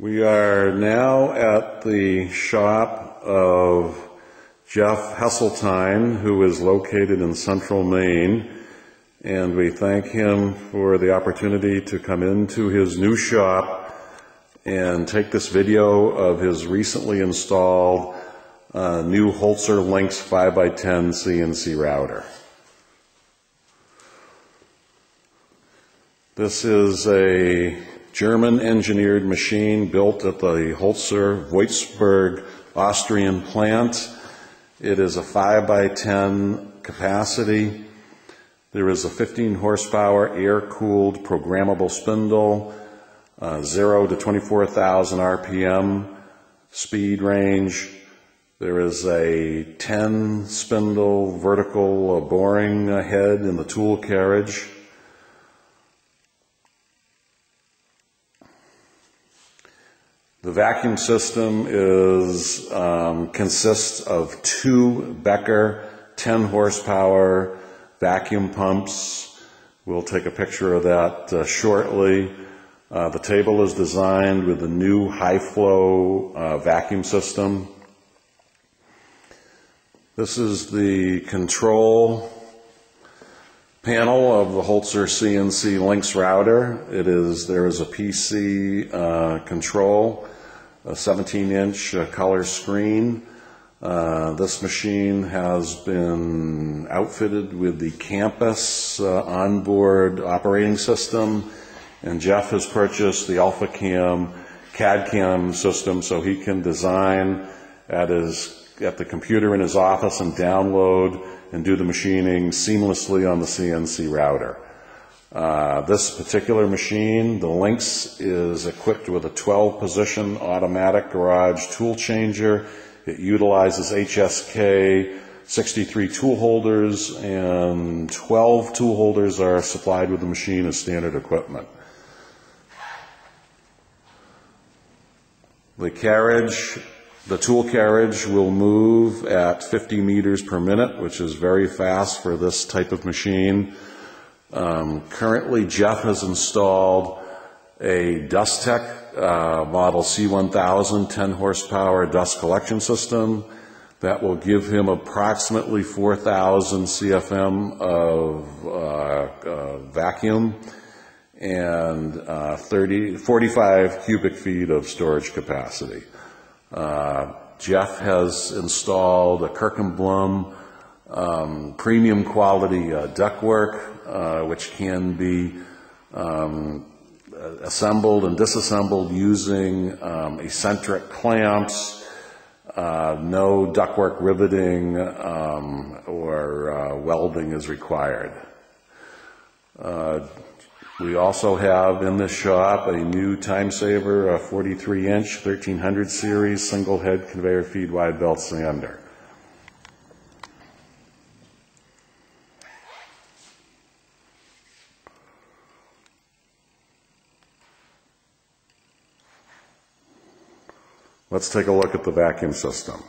We are now at the shop of Jeff Hesseltine, who is located in Central Maine, and we thank him for the opportunity to come into his new shop and take this video of his recently installed new Holz LYNX 5x10 CNC router. This is a German-engineered machine built at the Holzer Wolfsburg, Austrian plant. It is a 5x10 capacity. There is a 15 horsepower air-cooled programmable spindle, 0 to 24,000 RPM speed range. There is a 10 spindle vertical boring head in the tool carriage. The vacuum system consists of 2 Becker 10 horsepower vacuum pumps. We'll take a picture of that shortly. The table is designed with a new high-flow vacuum system. This is the control panel of the Holzer CNC LYNX router. There is a PC control, a 17-inch color screen. This machine has been outfitted with the Campus onboard operating system, and Jeff has purchased the AlphaCam CAD/CAM system so he can design at the computer in his office and download and do the machining seamlessly on the CNC router. This particular machine, the LYNX, is equipped with a 12-position automatic garage tool changer. It utilizes HSK 63 tool holders, and 12 tool holders are supplied with the machine as standard equipment. The tool carriage will move at 50 meters per minute, which is very fast for this type of machine. Currently, Jeff has installed a Dusttech model C1000 10 horsepower dust collection system that will give him approximately 4,000 CFM of vacuum and 45 cubic feet of storage capacity. Jeff has installed a Kirkenblum premium quality ductwork, which can be assembled and disassembled using eccentric clamps. No ductwork riveting or welding is required. We also have in this shop a new time saver, a 43-inch 1300 series single head conveyor feed wide belt sander. Let's take a look at the vacuum system.